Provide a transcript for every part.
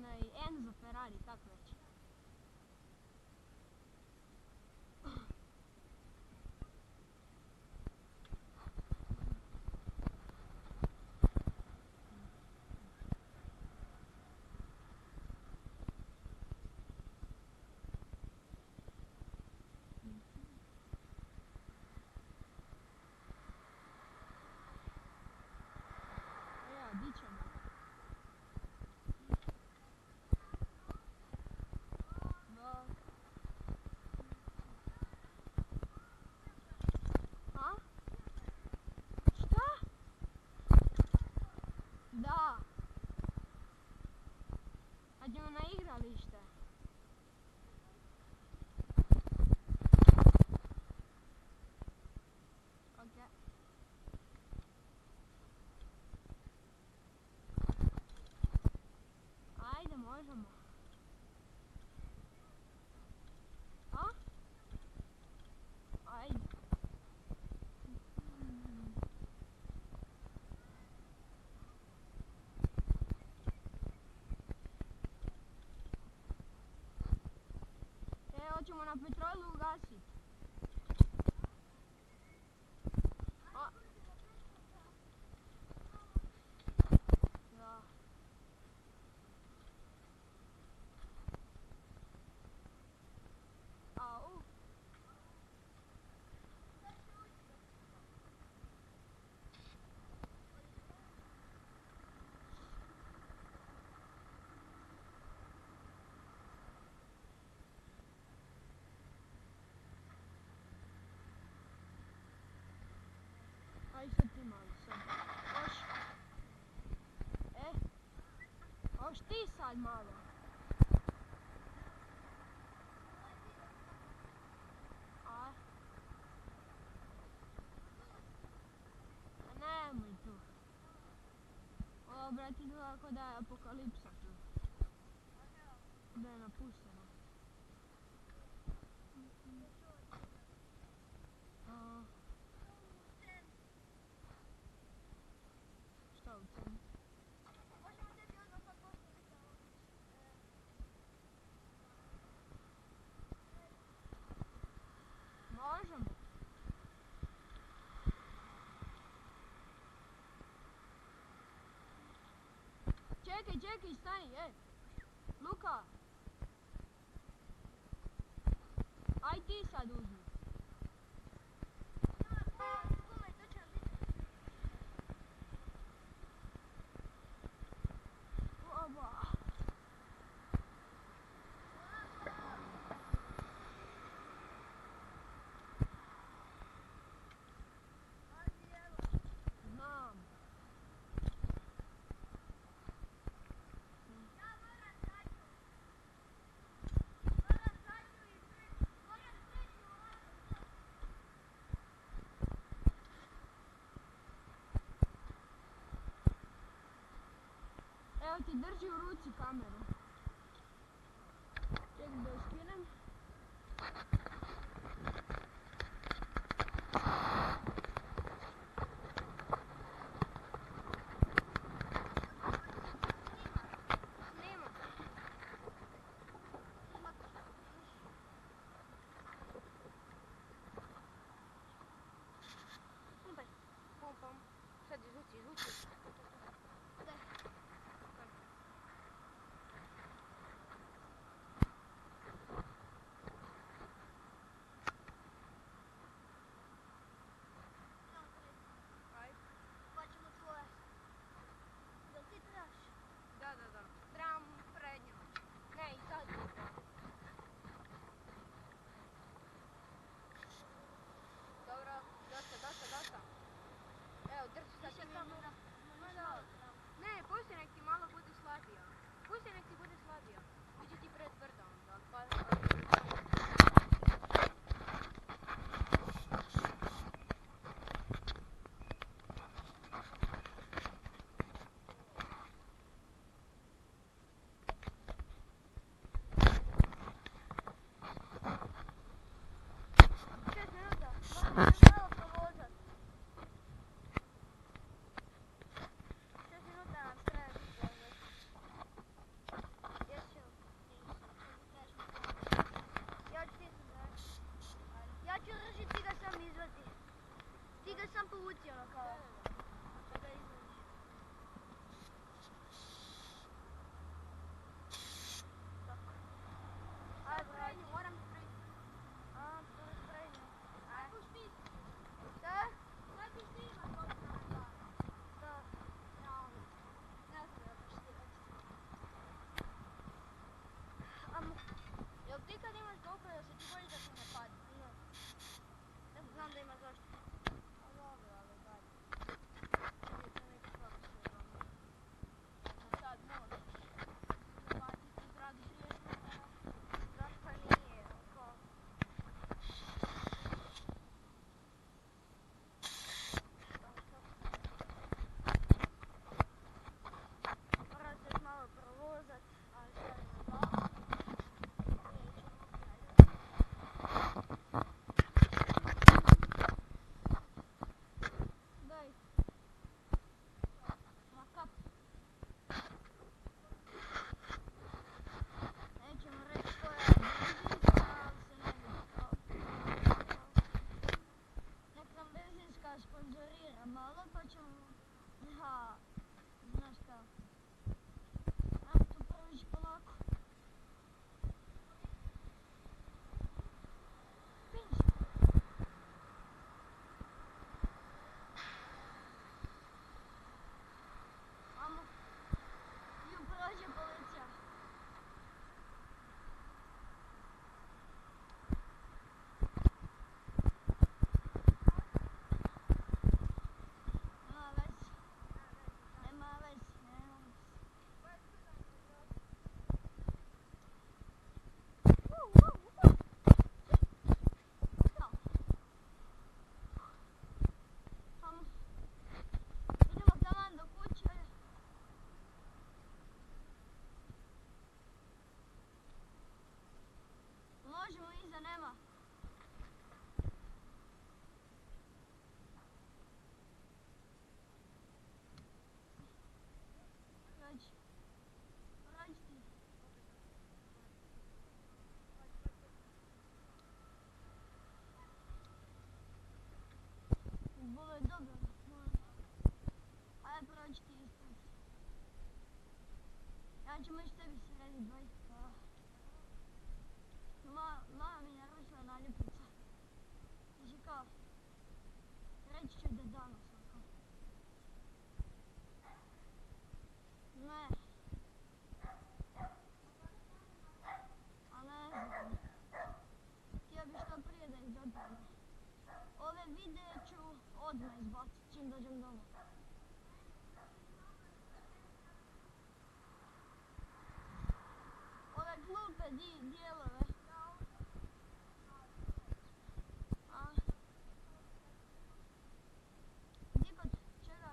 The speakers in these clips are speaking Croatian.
onaj Enzo Ferrari, tako već. Di ćemo? Da. A? Šta? Da. Kad ćemo na igralište. Ok. Ajde, možemo. A? Ajde. Hoćemo na petrolu ugasit. Da. Au. Aj sad ti malo sad. Hoš ti sad malo. A? Nemoj tu. Ovo, brati, izgleda kao da je apokalipsa tu. Da je napušteno. Šta u centru? Možemo. Čekaj, stani, Luka. Aj ti sad uzmi. Oba. Znam. Evo ti, drži u ruci kameru. Čekaj da ju skinem. Pom. Sad izvuci. Da. Trebam prednju. Ne, i zadnju. Dobro, dosta. Evo, drži sad ti kamera. Ne, pusti nek ti malo bude slabija. Biće ti pretvrda onda. Ja ćemo ići tebi srediti dvojka. Mama mi naručila naljepnica. Znači kao, reći ću da danas ovako. Ne. A ne znam. Htio bi što prije da ih dobijem. Ove videe ću odmah izbaciti čim dođem doma. Ove glupe dijelove. A? Gdje kod čega?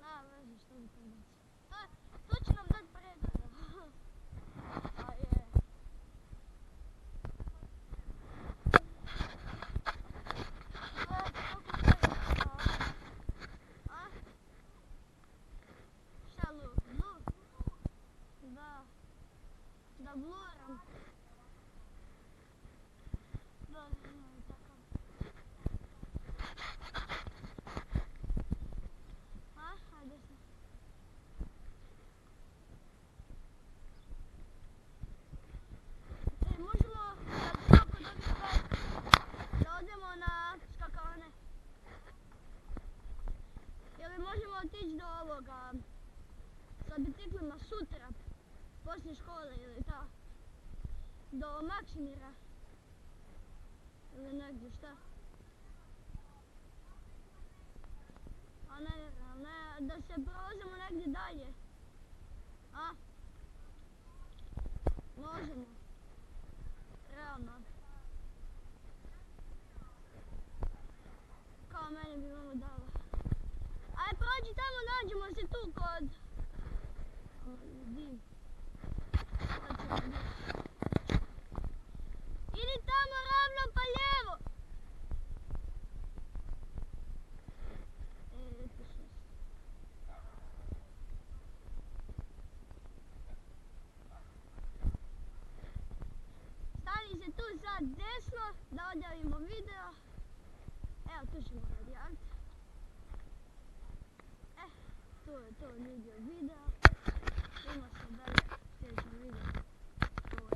Nema veze što bi to baci. To će nam dati pregleda. A je. Da bluram. Da, ne, takav. A, ajde se. Možemo, kad kod ovih pet, da odemo na skakavane. Ili možemo otići do ovoga, sa biciklima sutra, poslije škole ili tako. Do Maksimira. Ili negdje, šta? A ne, da se provozimo negdje dalje. A? Možemo. Realno. Kao meni bi mama dala. Aj prođi tamo, nađemo se tu kod... Di? Sad ćemo vidjeti. Idi tamo ravno pa lijevo! Stani se tu sad desno da odjavimo video. Evo tu ćemo odjaviti. Tu je to video. Ima se